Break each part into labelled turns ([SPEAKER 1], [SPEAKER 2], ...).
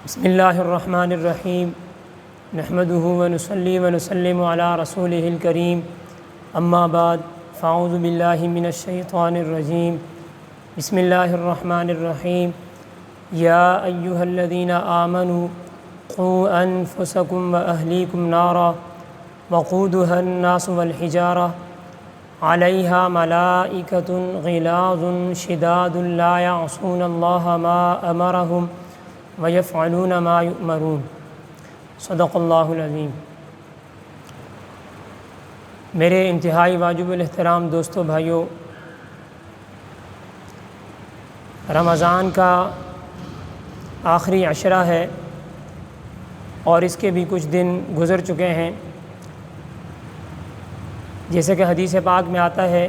[SPEAKER 1] بسم اللہ الرحمن الرحیم نحمده ونصلی ونسلم علی رسولہ الکریم اما بعد فاعوذ باللہ من الشیطان الرجیم بسم اللہ الرحمن الرحیم یا ایہا الذین آمنوا قوا انفسکم واہلیکم نارا وقودها الناس والحجارہ علیہا ملائکۃ غلاظ شداد لا یعصون اللہ ما امرہم وَيَفْعَلُونَ مَا يُؤْمَرُونَ صدق اللہ العظیم۔ میرے انتہائی واجب الاحترام دوستو بھائیوں، رمضان کا آخری عشرہ ہے اور اس کے بھی کچھ دن گزر چکے ہیں۔ جیسے کہ حدیث پاک میں آتا ہے،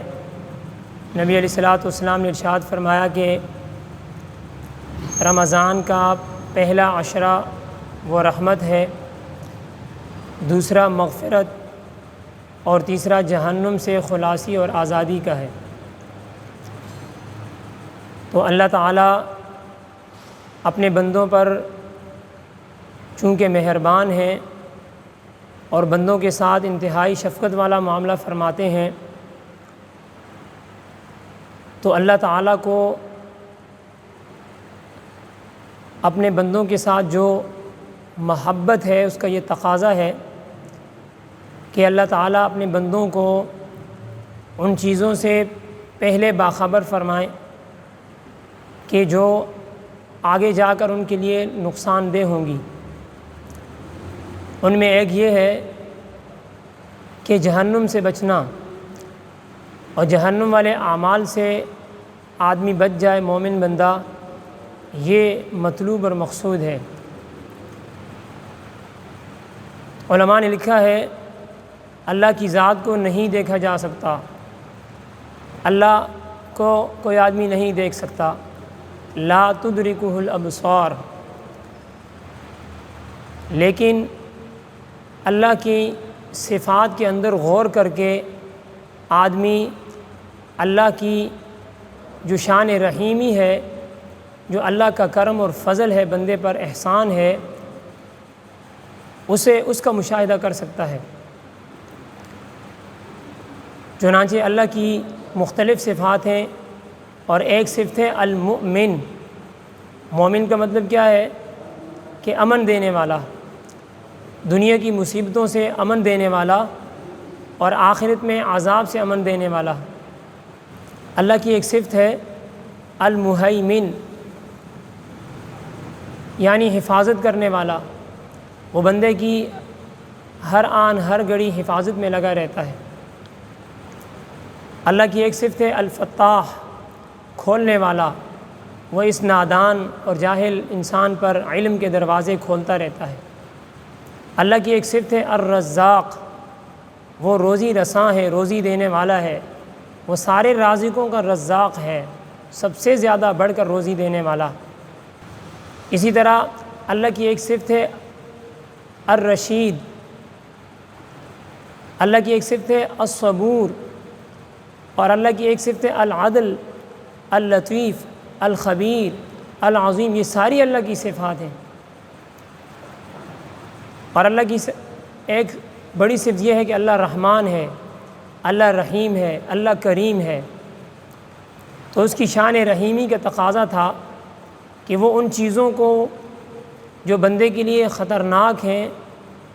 [SPEAKER 1] نبی علیہ الصلوۃ والسلام نے ارشاد فرمایا کہ رمضان کا پہلا عشرہ وہ رحمت ہے، دوسرا مغفرت اور تیسرا جہنم سے خلاصی اور آزادی کا ہے۔ تو اللہ تعالیٰ اپنے بندوں پر چونکہ مہربان ہیں اور بندوں کے ساتھ انتہائی شفقت والا معاملہ فرماتے ہیں، تو اللہ تعالیٰ کو اپنے بندوں کے ساتھ جو محبت ہے اس کا یہ تقاضا ہے کہ اللہ تعالیٰ اپنے بندوں کو ان چیزوں سے پہلے باخبر فرمائیں کہ جو آگے جا کر ان کے لیے نقصان دہ ہوں گی۔ ان میں ایک یہ ہے کہ جہنم سے بچنا، اور جہنم والے اعمال سے آدمی بچ جائے مومن بندہ، یہ مطلوب اور مقصود ہے۔ علماء نے لکھا ہے اللہ کی ذات کو نہیں دیکھا جا سکتا، اللہ کو کوئی آدمی نہیں دیکھ سکتا، لا تدرکہ الابصار، لیکن اللہ کی صفات کے اندر غور کر کے آدمی اللہ کی جو شان رحیمی ہے، جو اللہ کا کرم اور فضل ہے، بندے پر احسان ہے، اس کا مشاہدہ کر سکتا ہے۔ چنانچہ اللہ کی مختلف صفات ہیں، اور ایک صفت ہے المؤمن۔ مومن کا مطلب کیا ہے کہ امن دینے والا، دنیا کی مصیبتوں سے امن دینے والا اور آخرت میں عذاب سے امن دینے والا۔ اللہ کی ایک صفت ہے المہیمن، یعنی حفاظت کرنے والا، وہ بندے کی ہر آن ہر گھڑی حفاظت میں لگا رہتا ہے۔ اللہ کی ایک صفت ہے الفتاح، کھولنے والا، وہ اس نادان اور جاہل انسان پر علم کے دروازے کھولتا رہتا ہے۔ اللہ کی ایک صفت ہے الرزاق، وہ روزی رساں ہے، روزی دینے والا ہے، وہ سارے رازقوں کا رزاق ہے، سب سے زیادہ بڑھ کر روزی دینے والا۔ اسی طرح اللہ کی ایک صفت ہے الرشید، اللہ کی ایک صفت ہے الصبور، اور اللہ کی ایک صفت ہے العدل، اللطیف، الخبیر، العظیم۔ یہ ساری اللہ کی صفات ہیں۔ اور اللہ کی ایک بڑی صفت یہ ہے کہ اللہ رحمان ہے، اللہ رحیم ہے، اللہ کریم ہے۔ تو اس کی شان رحیمی کا تقاضا تھا کہ وہ ان چیزوں کو جو بندے کے لیے خطرناک ہیں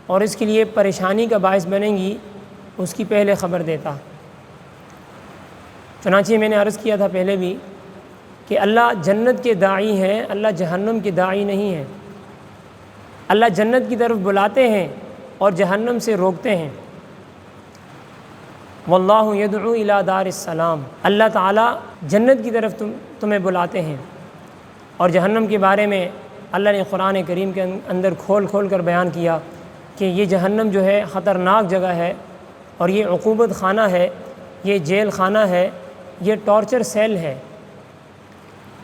[SPEAKER 1] اور اس کے لیے پریشانی کا باعث بنیں گی، اس کی پہلے خبر دیتا۔ چنانچہ میں نے عرض کیا تھا پہلے بھی کہ اللہ جنت کے داعی ہیں، اللہ جہنم کے داعی نہیں ہیں۔ اللہ جنت کی طرف بلاتے ہیں اور جہنم سے روکتے ہیں۔ واللہ یدعو الی دار السلام، اللہ تعالیٰ جنت کی طرف تمہیں بلاتے ہیں، اور جہنم کے بارے میں اللہ نے قرآن کریم کے اندر کھول کھول کر بیان کیا کہ یہ جہنم جو ہے خطرناک جگہ ہے، اور یہ عقوبت خانہ ہے، یہ جیل خانہ ہے، یہ ٹارچر سیل ہے،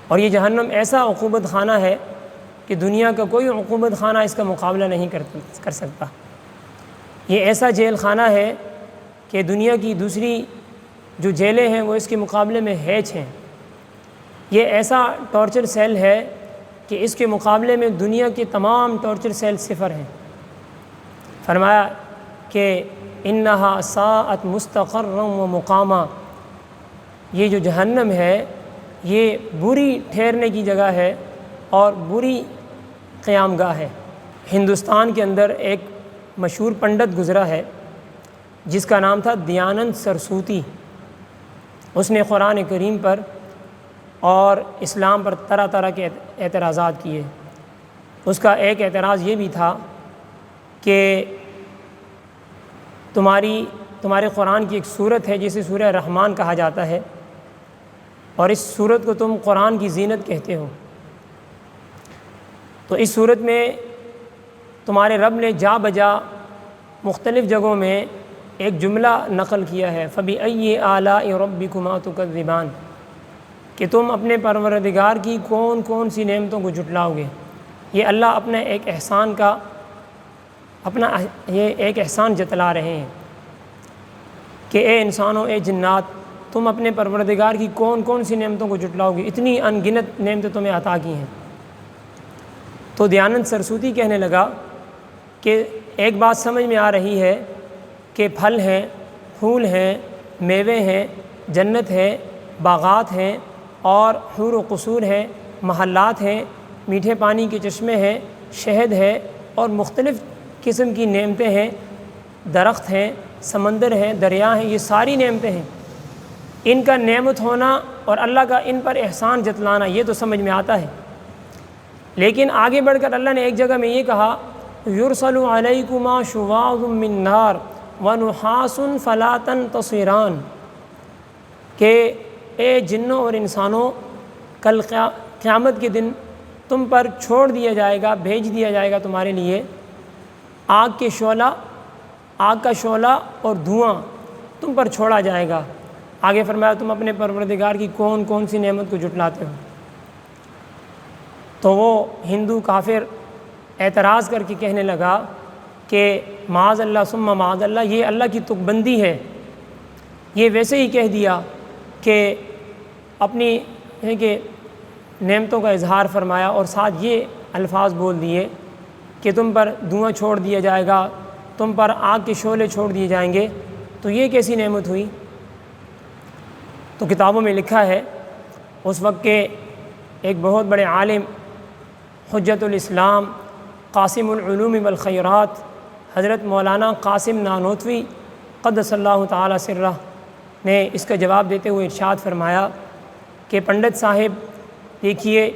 [SPEAKER 1] اور یہ جہنم ایسا عقوبت خانہ ہے کہ دنیا کا کوئی عقوبت خانہ اس کا مقابلہ نہیں کر سکتا۔ یہ ایسا جیل خانہ ہے کہ دنیا کی دوسری جو جیلیں ہیں وہ اس کے مقابلے میں ہیچ ہیں۔ یہ ایسا ٹارچر سیل ہے کہ اس کے مقابلے میں دنیا کے تمام ٹارچر سیل صفر ہیں۔ فرمایا کہ انہا ساعت مستقرا و مقامہ، یہ جو جہنم ہے یہ بری ٹھہرنے کی جگہ ہے اور بری قیام گاہ ہے۔ ہندوستان کے اندر ایک مشہور پنڈت گزرا ہے جس کا نام تھا دیانند سرسوتی۔ اس نے قرآن کریم پر اور اسلام پر طرح طرح کے اعتراضات کیے۔ اس کا ایک اعتراض یہ بھی تھا کہ تمہارے قرآن کی ایک صورت ہے جسے سورہ رحمان کہا جاتا ہے، اور اس صورت کو تم قرآن کی زینت کہتے ہو، تو اس صورت میں تمہارے رب نے جا بجا مختلف جگہوں میں ایک جملہ نقل کیا ہے، فَبِأَيِّ آلَاءِ رَبِّكُمَا تُكَذِّبَانِ، کہ تم اپنے پروردگار کی کون کون سی نعمتوں کو جھٹلاؤ گے۔ یہ اللہ اپنے ایک ایک احسان جتلا رہے ہیں کہ اے انسانوں، اے جنات، تم اپنے پروردگار کی کون کون سی نعمتوں کو جھٹلاؤ گے، اتنی ان گنت نعمتیں تمہیں عطا کی ہیں۔ تو دیانند سرسوتی کہنے لگا کہ ایک بات سمجھ میں آ رہی ہے کہ پھل ہیں، پھول ہیں، میوے ہیں، جنت ہے، باغات ہیں اور حور و قصور ہیں، محلات ہیں، میٹھے پانی کے چشمے ہیں، شہد ہے اور مختلف قسم کی نعمتیں ہیں، درخت ہیں، سمندر ہیں، دریا ہیں، یہ ساری نعمتیں ہیں۔ ان کا نعمت ہونا اور اللہ کا ان پر احسان جتلانا یہ تو سمجھ میں آتا ہے، لیکن آگے بڑھ کر اللہ نے ایک جگہ میں یہ کہا یُرْسَلُ عَلَيْكُمَا شُوَاظٌ مِّن نَّارٍ وَنُحَاسٌ فَلَا تَنْتَصِرَانِ، کہ اے جنوں اور انسانوں، کل قیامت کے دن تم پر چھوڑ دیا جائے گا، بھیج دیا جائے گا تمہارے لیے آگ کا شعلہ اور دھواں تم پر چھوڑا جائے گا۔ آگے فرمایا تم اپنے پروردگار کی کون کون سی نعمت کو جھٹلاتے ہو۔ تو وہ ہندو کافر اعتراض کر کے کہنے لگا کہ معاذ اللہ ثم معاذ اللہ، یہ اللہ کی تک بندی ہے، یہ ویسے ہی کہہ دیا کہ اپنی کہ نعمتوں کا اظہار فرمایا اور ساتھ یہ الفاظ بول دیے کہ تم پر دھواں چھوڑ دیا جائے گا، تم پر آگ کے شعلے چھوڑ دیے جائیں گے، تو یہ کیسی نعمت ہوئی؟ تو کتابوں میں لکھا ہے اس وقت کے ایک بہت بڑے عالم حجت الاسلام قاسم العلوم والخیرات حضرت مولانا قاسم نانوتوی قدس اللہ تعالی سرہ نے اس کا جواب دیتے ہوئے ارشاد فرمایا کہ پنڈت صاحب دیکھیے،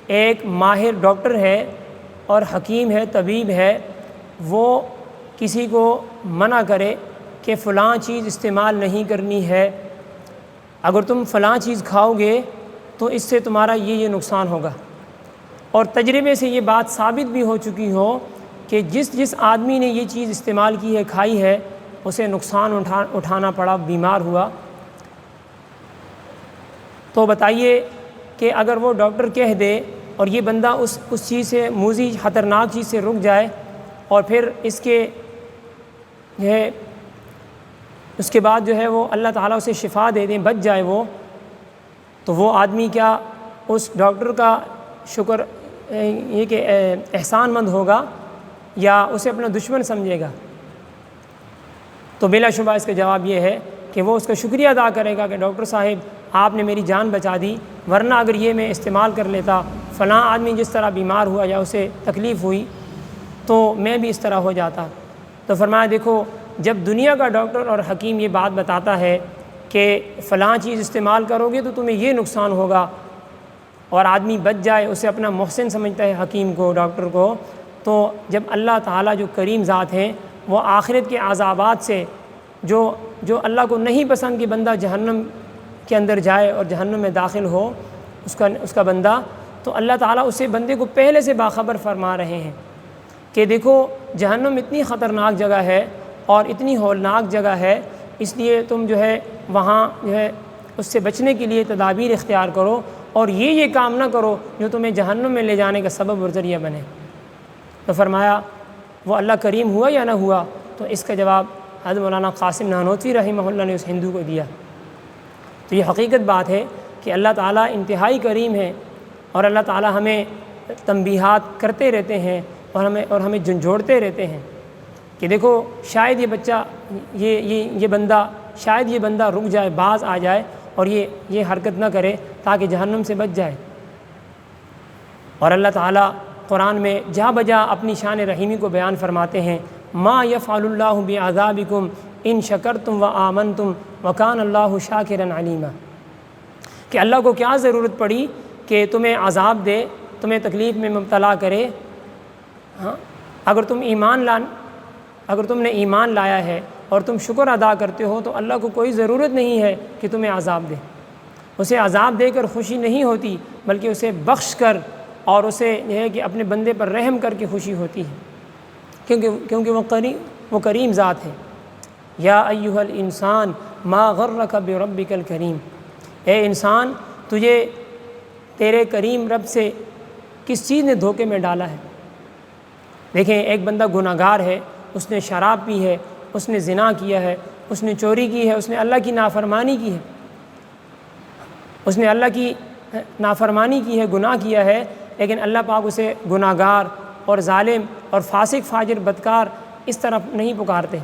[SPEAKER 1] ایک ماہر ڈاکٹر ہے اور حکیم ہے، طبیب ہے، وہ کسی کو منع کرے کہ فلاں چیز استعمال نہیں کرنی ہے، اگر تم فلاں چیز کھاؤ گے تو اس سے تمہارا یہ نقصان ہوگا، اور تجربے سے یہ بات ثابت بھی ہو چکی ہو کہ جس آدمی نے یہ چیز استعمال کی ہے، کھائی ہے، اسے نقصان اٹھانا پڑا، بیمار ہوا۔ تو بتائیے کہ اگر وہ ڈاکٹر کہہ دے اور یہ بندہ اس چیز سے موذی خطرناک چیز سے رک جائے اور پھر اس کے بعد جو ہے وہ اللہ تعالیٰ اسے شفا دے دیں، بچ جائے وہ، تو وہ آدمی کیا اس ڈاکٹر کا شکر یہ کہ احسان مند ہوگا یا اسے اپنا دشمن سمجھے گا؟ تو بلا شبہ اس کا جواب یہ ہے کہ وہ اس کا شکریہ ادا کرے گا کہ ڈاکٹر صاحب آپ نے میری جان بچا دی، ورنہ اگر یہ میں استعمال کر لیتا، فلاں آدمی جس طرح بیمار ہوا یا اسے تکلیف ہوئی تو میں بھی اس طرح ہو جاتا۔ تو فرمایا دیکھو، جب دنیا کا ڈاکٹر اور حکیم یہ بات بتاتا ہے کہ فلاں چیز استعمال کرو گے تو تمہیں یہ نقصان ہوگا، اور آدمی بچ جائے، اسے اپنا محسن سمجھتا ہے حکیم کو، ڈاکٹر کو، تو جب اللہ تعالیٰ جو کریم ذات ہیں وہ آخرت کے عذابات سے جو اللہ کو نہیں پسند کہ بندہ جہنم کے اندر جائے اور جہنم میں داخل ہو اس کا بندہ، تو اللہ تعالیٰ اسے بندے کو پہلے سے باخبر فرما رہے ہیں کہ دیکھو جہنم اتنی خطرناک جگہ ہے اور اتنی ہولناک جگہ ہے، اس لیے تم جو ہے وہاں جو ہے اس سے بچنے کے لیے تدابیر اختیار کرو اور یہ کام نہ کرو جو تمہیں جہنم میں لے جانے کا سبب اور ذریعہ بنے۔ تو فرمایا وہ اللہ کریم ہوا یا نہ ہوا؟ تو اس کا جواب حضرت مولانا قاسم نانوتوی رحمہ اللہ نے اس ہندو کو دیا۔ تو یہ حقیقت بات ہے کہ اللہ تعالیٰ انتہائی کریم ہے، اور اللہ تعالیٰ ہمیں تنبیہات کرتے رہتے ہیں اور ہمیں جھنجھوڑتے رہتے ہیں کہ دیکھو شاید یہ بچہ یہ بندہ رک جائے، باز آ جائے اور یہ حرکت نہ کرے تاکہ جہنم سے بچ جائے۔ اور اللہ تعالیٰ قرآن میں جا بجا اپنی شان رحیمی کو بیان فرماتے ہیں، ما یفعل اللہ بعذابکم ان شکرتم وآمنتم وکان اللہ شاکرا علیما، کہ اللہ کو کیا ضرورت پڑی کہ تمہیں عذاب دے، تمہیں تکلیف میں مبتلا کرے، ہاں اگر تم نے ایمان لایا ہے اور تم شکر ادا کرتے ہو تو اللہ کو کوئی ضرورت نہیں ہے کہ تمہیں عذاب دے۔ اسے عذاب دے کر خوشی نہیں ہوتی، بلکہ اسے بخش کر اور اسے یہ ہے کہ اپنے بندے پر رحم کر کے خوشی ہوتی ہے، کیونکہ وہ کریم ذات ہے۔ یا ایھا الانسان ما غرک بربک الکریم، اے انسان تجھے تیرے کریم رب سے کس چیز نے دھوکے میں ڈالا ہے۔ دیکھیں ایک بندہ گناہ گار ہے، اس نے شراب پی ہے، اس نے زنا کیا ہے، اس نے چوری کی ہے، اس نے اللہ کی نافرمانی کی ہے، اس نے اللہ کی نافرمانی کی ہے، گناہ کیا ہے، لیکن اللہ پاک اسے گناہ گار اور ظالم اور فاسق فاجر بدکار اس طرف نہیں پکارتے،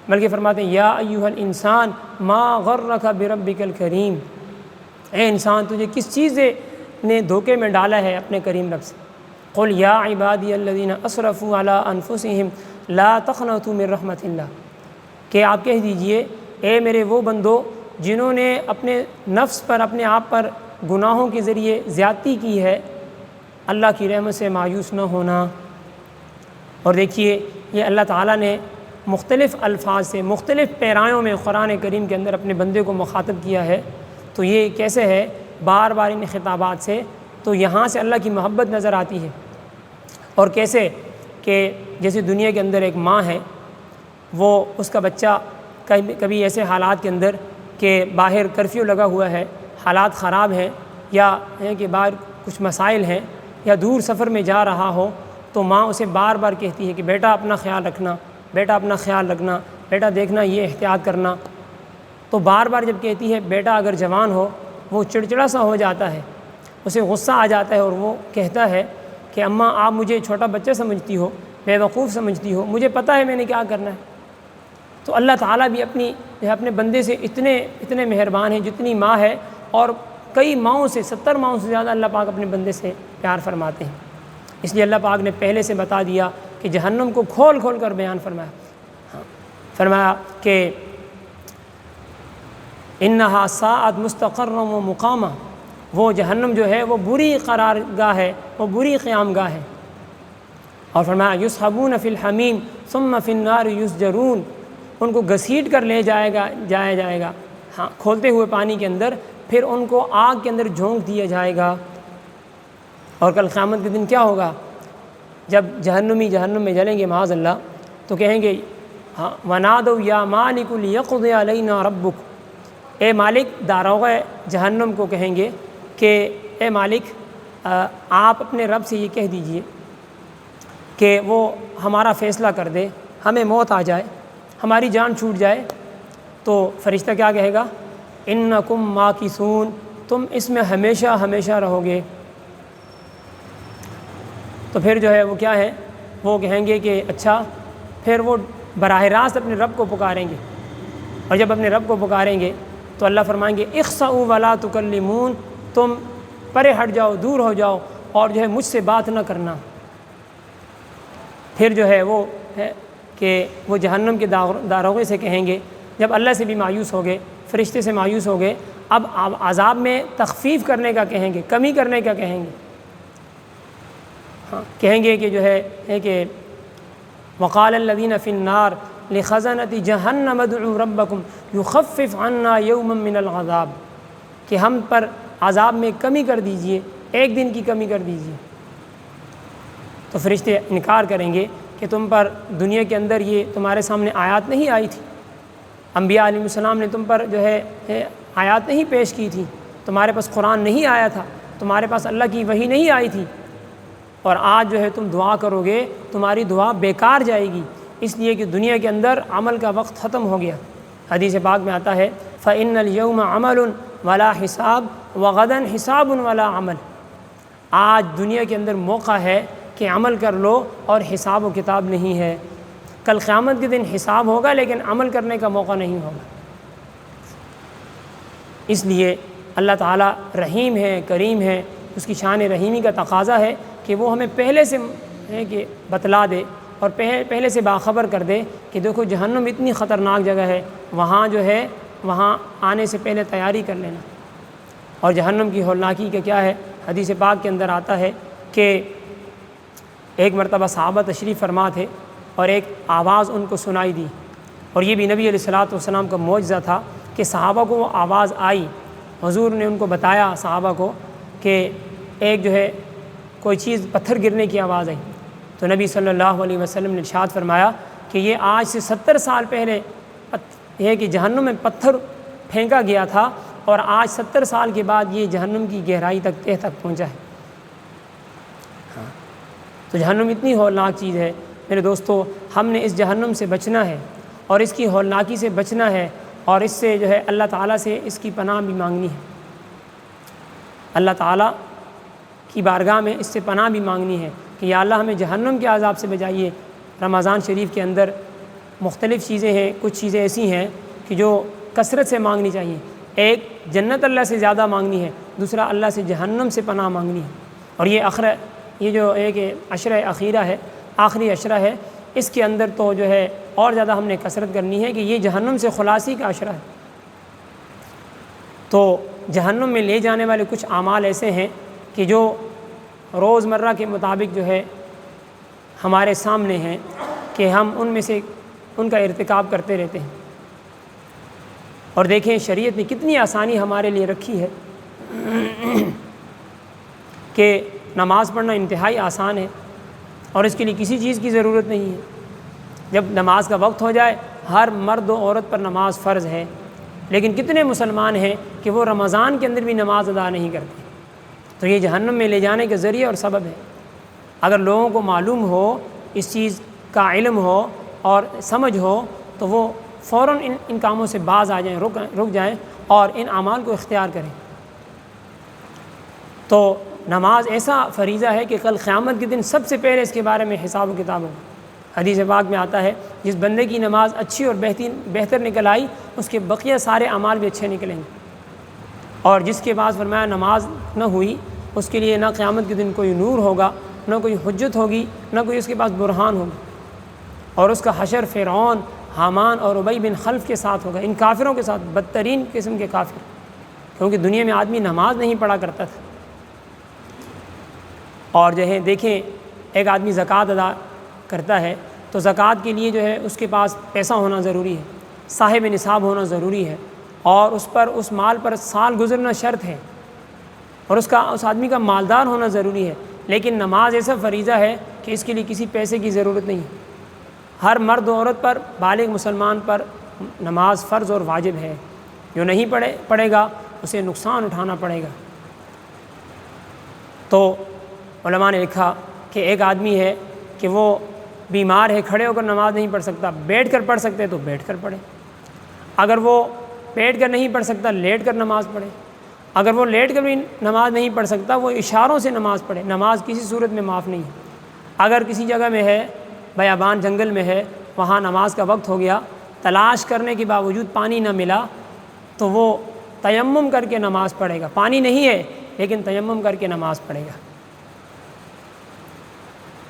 [SPEAKER 1] بلکہ فرماتے ہیں یا ایھا الانسان ما غرک بربک الکریم، اے انسان تجھے کس چیز نے دھوکے میں ڈالا ہے اپنے کریم رب سے۔ قل یا عبادی الذین اسرفوا علی انفسہم لا تقنطوا من رحمت اللہ، کہ آپ کہہ دیجئے اے میرے وہ بندو جنہوں نے اپنے نفس پر، اپنے آپ پر گناہوں کے ذریعے زیادتی کی ہے، اللہ کی رحمت سے مایوس نہ ہونا۔ اور دیکھیے یہ اللہ تعالیٰ نے مختلف الفاظ سے، مختلف پیرایوں میں قرآن کریم کے اندر اپنے بندے کو مخاطب کیا ہے، تو یہ کیسے ہے بار بار ان خطابات سے، تو یہاں سے اللہ کی محبت نظر آتی ہے۔ اور کیسے کہ جیسے دنیا کے اندر ایک ماں ہے، وہ اس کا بچہ کبھی ایسے حالات کے اندر کہ باہر کرفیو لگا ہوا ہے، حالات خراب ہیں، یا ہے کہ باہر کچھ مسائل ہیں، یا دور سفر میں جا رہا ہو، تو ماں اسے بار بار کہتی ہے کہ بیٹا اپنا خیال رکھنا، بیٹا اپنا خیال رکھنا، بیٹا دیکھنا یہ احتیاط کرنا۔ تو بار بار جب کہتی ہے، بیٹا اگر جوان ہو وہ چڑچڑا سا ہو جاتا ہے، اسے غصہ آ جاتا ہے اور وہ کہتا ہے کہ اماں آپ مجھے چھوٹا بچہ سمجھتی ہو، بے وقوف سمجھتی ہو، مجھے پتہ ہے میں نے کیا کرنا ہے۔ تو اللہ تعالیٰ بھی اپنے بندے سے اتنے مہربان ہیں جتنی ماں ہے، اور کئی ماؤں سے، 70 ماؤں سے زیادہ اللہ پاک اپنے بندے سے پیار فرماتے ہیں۔ اس لیے اللہ پاک نے پہلے سے بتا دیا کہ جہنم کو کھول کھول کر بیان فرمایا کہ انہا ساعت مستقرا و مقامہ، وہ جہنم جو ہے وہ بری قرار گاہ ہے، وہ بری قیام گاہ ہے۔ اور فرمایا یسحبون فی الحمیم ثم فی النار یسجرون، ان کو گھسیٹ کر لے جایا جائے گا، ہاں کھولتے ہوئے پانی کے اندر، پھر ان کو آگ کے اندر جھونک دیا جائے گا۔ اور کل قیامت کے دن کیا ہوگا؟ جب جہنمی جہنم میں جلیں گے معاذ اللہ، تو کہیں گے ہاں وَنَادَوْا يَا مَالِكُ لِيَقْضِيَ عَلَيْنَا رَبُّكَ، اے مالک، داروغہ جہنم کو کہیں گے کہ اے مالک آپ اپنے رب سے یہ کہہ دیجئے کہ وہ ہمارا فیصلہ کر دے، ہمیں موت آ جائے، ہماری جان چھوٹ جائے۔ تو فرشتہ کیا کہے گا؟ اِنَّكُمْ مَاكِثُونَ، تم اس میں ہمیشہ ہمیشہ رہو گے۔ تو پھر جو ہے وہ کیا ہے، وہ کہیں گے کہ اچھا، پھر وہ براہ راست اپنے رب کو پکاریں گے، اور جب اپنے رب کو پکاریں گے تو اللہ فرمائیں گے اخسؤوا ولا تکلمون، تم پرے ہٹ جاؤ، دور ہو جاؤ، اور جو ہے مجھ سے بات نہ کرنا۔ پھر جو ہے وہ ہے کہ وہ جہنم کے داروغے سے کہیں گے، جب اللہ سے بھی مایوس ہو گئے، فرشتے سے مایوس ہو گئے، اب عذاب میں تخفیف کرنے کا کہیں گے، کمی کرنے کا کہیں گے، ہاں کہیں گے کہ جو ہے کہ وقال الذین فی النار لخزنۃ جہنم ادعوا ربکم یخفف عنا یوما من العذاب، کہ ہم پر عذاب میں کمی کر دیجئے، ایک دن کی کمی کر دیجئے۔ تو فرشتے انکار کریں گے کہ تم پر دنیا کے اندر یہ تمہارے سامنے آیات نہیں آئی تھی، انبیاء علیہ السلام نے تم پر جو ہے آیات نہیں پیش کی تھی، تمہارے پاس قرآن نہیں آیا تھا، تمہارے پاس اللہ کی وحی نہیں آئی تھی، اور آج جو ہے تم دعا کرو گے تمہاری دعا بیکار جائے گی، اس لیے کہ دنیا کے اندر عمل کا وقت ختم ہو گیا۔ حدیث پاک میں آتا ہے فَإِنَّ الْيَوْمَ عَمَلٌ وَلَا حِسَابٌ وَغَدًا حِسَابٌ وَلَا عَمل، آج دنیا کے اندر موقع ہے کہ عمل کر لو اور حساب و کتاب نہیں ہے. کل قیامت کے دن حساب ہوگا لیکن عمل کرنے کا موقع نہیں ہوگا. اس لیے اللہ تعالیٰ رحیم ہے، کریم ہے. اس کی شان رحیمی کا تقاضا ہے کہ وہ ہمیں پہلے سے کہ بتلا دے اور پہلے سے باخبر کر دے کہ دیکھو جہنم اتنی خطرناک جگہ ہے، وہاں جو ہے وہاں آنے سے پہلے تیاری کر لینا. اور جہنم کی ہولناکی کا کیا ہے؟ حدیث پاک کے اندر آتا ہے کہ ایک مرتبہ صحابہ تشریف فرما تھے اور ایک آواز ان کو سنائی دی، اور یہ بھی نبی علیہ الصلوۃ والسلام کا معجزہ تھا کہ صحابہ کو وہ آواز آئی. حضور نے ان کو بتایا صحابہ کو کہ ایک جو ہے کوئی چیز پتھر گرنے کی آواز آئی. تو نبی صلی اللہ علیہ وسلم نے ارشاد فرمایا کہ یہ آج سے 70 سال پہلے یہ کہ جہنم میں پتھر پھینکا گیا تھا اور آج 70 سال کے بعد یہ جہنم کی گہرائی تک تہ تک پہنچا ہے. تو جہنم اتنی ہولناک چیز ہے میرے دوستو. ہم نے اس جہنم سے بچنا ہے اور اس کی ہولناکی سے بچنا ہے اور اس سے جو ہے اللہ تعالیٰ سے اس کی پناہ بھی مانگنی ہے. اللہ تعالیٰ کی بارگاہ میں اس سے پناہ بھی مانگنی ہے کہ یا اللہ ہمیں جہنم کے عذاب سے بچائیے. رمضان شریف کے اندر مختلف چیزیں ہیں، کچھ چیزیں ایسی ہیں کہ جو کثرت سے مانگنی چاہیے. ایک جنت اللہ سے زیادہ مانگنی ہے، دوسرا اللہ سے جہنم سے پناہ مانگنی ہے. اور یہ جو ایک عشرہ اخیرہ ہے، آخری عشرہ ہے، اس کے اندر تو جو ہے اور زیادہ ہم نے کثرت کرنی ہے کہ یہ جہنم سے خلاصی کا عشرہ ہے. تو جہنم میں لے جانے والے کچھ اعمال ایسے ہیں کہ جو روزمرہ کے مطابق جو ہے ہمارے سامنے ہیں کہ ہم ان میں سے ان کا ارتکاب کرتے رہتے ہیں. اور دیکھیں شریعت نے کتنی آسانی ہمارے لیے رکھی ہے کہ نماز پڑھنا انتہائی آسان ہے اور اس کے لیے کسی چیز کی ضرورت نہیں ہے. جب نماز کا وقت ہو جائے ہر مرد و عورت پر نماز فرض ہے، لیکن کتنے مسلمان ہیں کہ وہ رمضان کے اندر بھی نماز ادا نہیں کرتے. تو یہ جہنم میں لے جانے کے ذریعہ اور سبب ہے. اگر لوگوں کو معلوم ہو، اس چیز کا علم ہو اور سمجھ ہو تو وہ فوراً ان کاموں سے باز آ جائیں، رک جائیں اور ان اعمال کو اختیار کریں. تو نماز ایسا فریضہ ہے کہ کل قیامت کے دن سب سے پہلے اس کے بارے میں حساب و کتاب ہوگا. حدیث پاک میں آتا ہے جس بندے کی نماز اچھی اور بہتر نکل آئی اس کے بقیہ سارے اعمال بھی اچھے نکلیں گے. اور جس کے بعد فرمایا نماز نہ ہوئی اس کے لیے نہ قیامت کے دن کوئی نور ہوگا، نہ کوئی حجت ہوگی، نہ کوئی اس کے پاس برہان ہوگا. اور اس کا حشر فرعون، حامان اور ابی بن خلف کے ساتھ ہوگا، ان کافروں کے ساتھ، بدترین قسم کے کافر. کیونکہ دنیا میں آدمی نماز نہیں پڑھا کرتا تھا. اور جو ہے دیکھیں ایک آدمی زکوٰۃ ادا کرتا ہے تو زکوٰۃ کے لیے جو ہے اس کے پاس پیسہ ہونا ضروری ہے، صاحب نصاب ہونا ضروری ہے، اور اس مال پر سال گزرنا شرط ہے، اور اس آدمی کا مالدار ہونا ضروری ہے. لیکن نماز ایسا فریضہ ہے کہ اس کے لیے کسی پیسے کی ضرورت نہیں ہے. ہر مرد و عورت پر، بالغ مسلمان پر نماز فرض اور واجب ہے. جو نہیں پڑھے گا اسے نقصان اٹھانا پڑے گا. تو علماء نے لکھا کہ ایک آدمی ہے کہ وہ بیمار ہے، کھڑے ہو کر نماز نہیں پڑھ سکتا، بیٹھ کر پڑھ سکتے تو بیٹھ کر پڑھے. اگر وہ بیٹھ کر نہیں پڑھ سکتا لیٹ کر نماز پڑھے. اگر وہ لیٹ کر بھی نماز نہیں پڑھ سکتا وہ اشاروں سے نماز پڑھے. نماز کسی صورت میں معاف نہیں ہے. اگر کسی جگہ میں ہے، بیابان جنگل میں ہے، وہاں نماز کا وقت ہو گیا، تلاش کرنے کے باوجود پانی نہ ملا تو وہ تیمم کر کے نماز پڑھے گا. پانی نہیں ہے لیکن تیمم کر کے نماز پڑھے گا.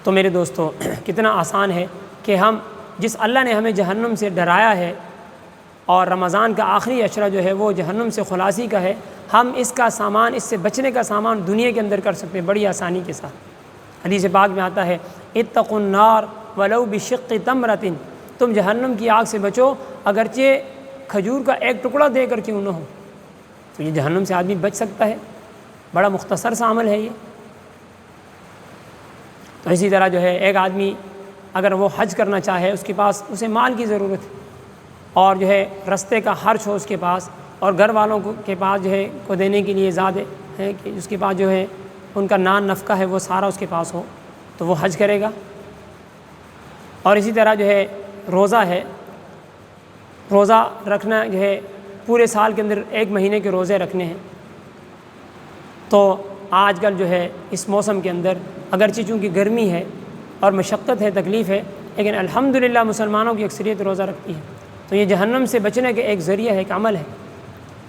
[SPEAKER 1] تو میرے دوستو کتنا آسان ہے کہ ہم جس اللہ نے ہمیں جہنم سے ڈرایا ہے اور رمضان کا آخری عشرہ جو ہے وہ جہنم سے خلاصی کا ہے، ہم اس سے بچنے کا سامان دنیا کے اندر کر سکتے ہیں بڑی آسانی کے ساتھ. حدیث پاک میں آتا ہے اتقوا النار ولو بشق تمرۃ، تم جہنم کی آگ سے بچو اگرچہ کھجور کا ایک ٹکڑا دے کر کیوں نہ ہو. تو یہ جہنم سے آدمی بچ سکتا ہے. بڑا مختصر سا عمل ہے یہ. تو اسی طرح جو ہے ایک آدمی اگر وہ حج کرنا چاہے، اس کے پاس اسے مال کی ضرورت ہے اور جو ہے رستے کا خرچ ہو اس کے پاس، اور گھر والوں کے پاس جو ہے کو دینے کے لیے زیادہ ہے کہ اس کے پاس جو ہے ان کا نان نفقہ ہے وہ سارا اس کے پاس ہو تو وہ حج کرے گا. اور اسی طرح جو ہے روزہ ہے، روزہ رکھنا جو ہے پورے سال کے اندر 1 مہینے کے روزے رکھنے ہیں. تو آج کل جو ہے اس موسم کے اندر اگرچہ چونکہ گرمی ہے اور مشقت ہے، تکلیف ہے، لیکن الحمدللہ مسلمانوں کی اکثریت روزہ رکھتی ہے، تو یہ جہنم سے بچنے کے ایک ذریعہ ہے، ایک عمل ہے۔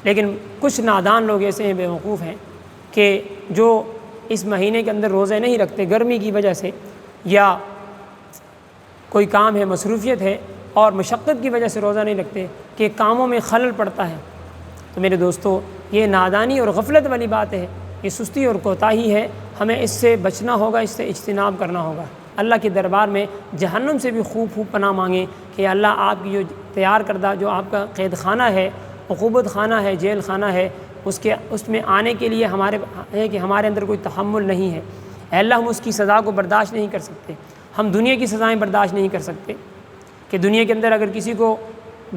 [SPEAKER 1] لیکن کچھ نادان لوگ ایسے ہیں، بیوقوف ہیں، کہ جو اس مہینے کے اندر روزے نہیں رکھتے گرمی کی وجہ سے، یا کوئی کام ہے، مصروفیت ہے اور مشقت کی وجہ سے روزہ نہیں رکھتے کہ کاموں میں خلل پڑتا ہے۔ تو میرے دوستو، یہ نادانی اور غفلت والی بات ہے، یہ سستی اور کوتاہی ہے، ہمیں اس سے بچنا ہوگا، اس سے اجتناب کرنا ہوگا۔ اللہ کے دربار میں جہنم سے بھی خوب پناہ مانگیں کہ اللہ آپ کی جو تیار کردہ جو آپ کا قید خانہ ہے، عقوبت خانہ ہے، جیل خانہ ہے، اس میں آنے کے لیے ہمارے اندر کوئی تحمل نہیں ہے۔ اے اللہ، ہم اس کی سزا کو برداشت نہیں کر سکتے، ہم دنیا کی سزائیں برداشت نہیں کر سکتے، کہ دنیا کے اندر اگر کسی کو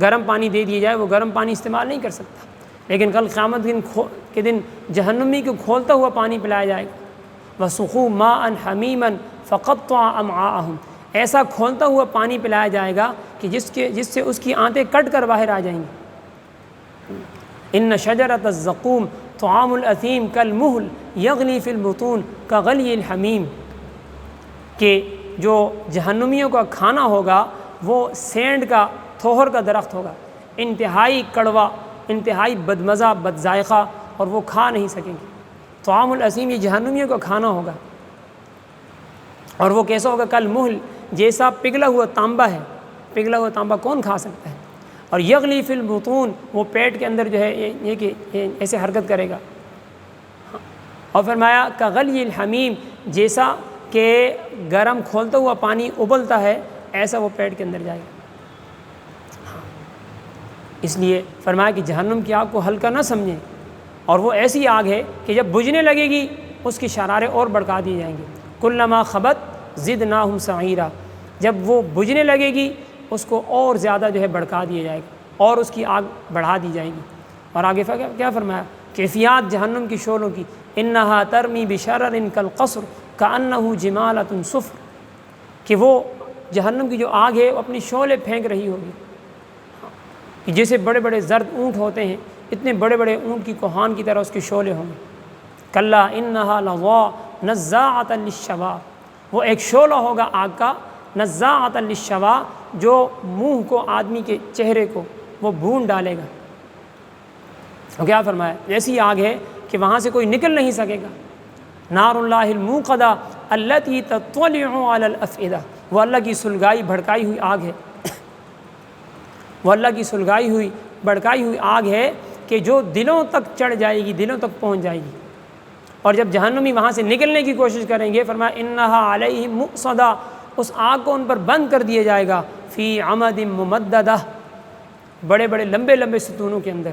[SPEAKER 1] گرم پانی دے دیا جائے وہ گرم پانی استعمال نہیں کر سکتا، لیکن کل قیامت کے دن جہنمی کو کھولتا ہوا پانی پلایا جائے گا۔ وَسُقُوا مَاءً حَمِيمًا فَقَطَّعَ أَمْعَاءَهُمْ، ایسا کھولتا ہوا پانی پلایا جائے گا کہ جس سے اس کی آنتیں کٹ کر باہر آ جائیں گی۔ إِنَّ شَجَرَةَ الزَّقُومِ طَعَامُ الْأَثِيمِ كَالْمُهْلِ يَغْلِي فِي الْبُطُونِ كَغَلْيِ الْحَمِيمِ، کہ جو جہنمیوں کا کھانا ہوگا وہ سینڈ کا، تھوہر کا درخت ہوگا، انتہائی کڑوا، انتہائی بدمزہ، بد ذائقہ، اور وہ کھا نہیں سکیں گے۔ طعام الاسیم، یہ جہنمیوں کا کھانا ہوگا، اور وہ کیسا ہوگا؟ کالمہل، جیسا پگھلا ہوا تانبا ہے۔ پگھلا ہوا تانبا کون کھا سکتا ہے؟ اور یغلی فی البطون، وہ پیٹ کے اندر جو ہے یہ کہ ایسے حرکت کرے گا۔ اور فرمایا کغلی الحمیم، جیسا کہ گرم کھولتا ہوا پانی ابلتا ہے ایسا وہ پیٹ کے اندر جائے گا۔ اس لیے فرمایا کہ جہنم کی آگ کو ہلکا نہ سمجھیں، اور وہ ایسی آگ ہے کہ جب بجھنے لگے گی اس کی شراریں اور بڑھا دی جائیں گی۔ کلما خبت زدناہم سعیرا، جب وہ بجھنے لگے گی اس کو اور زیادہ جو ہے بڑھا دیا جائے گا، اور اس کی آگ بڑھا دی جائے گی۔ اور آگے کیا فرمایا؟ کیفیات جہنم کی شعلوں کی، انہا ترمی بشرر کالقصر کأنہ جمالۃ صفر، کہ وہ جہنم کی جو آگ ہے وہ اپنی شعلے پھینک رہی ہوگی، کہ جیسے بڑے بڑے زرد اونٹ ہوتے ہیں، اتنے بڑے بڑے اونٹ کی کوہان کی طرح اس کے شعلے ہوں گے۔ کلا انہا لظیٰ نزاعۃ للشوا، وہ ایک شعلہ ہوگا آگ کا، نزاعۃ للشوا، جو منہ کو، آدمی کے چہرے کو وہ بھون ڈالے گا۔ اور کیا فرمایا؟ ایسی آگ ہے کہ وہاں سے کوئی نکل نہیں سکے گا۔ نار اللہ الموقدہ التی تطلع علی الافئدہ، وہ اللہ کی سلگائی بھڑکائی ہوئی آگ ہے، وہ اللہ کی سلگائی ہوئی بھڑکائی ہوئی آگ ہے کہ جو دلوں تک چڑھ جائے گی، دلوں تک پہنچ جائے گی۔ اور جب جہنمی وہاں سے نکلنے کی کوشش کریں گے، فرمایا انہا علیہم مؤصدہ، اس آگ کو ان پر بند کر دیا جائے گا، فی عمد ممددہ، بڑے بڑے لمبے لمبے ستونوں کے اندر۔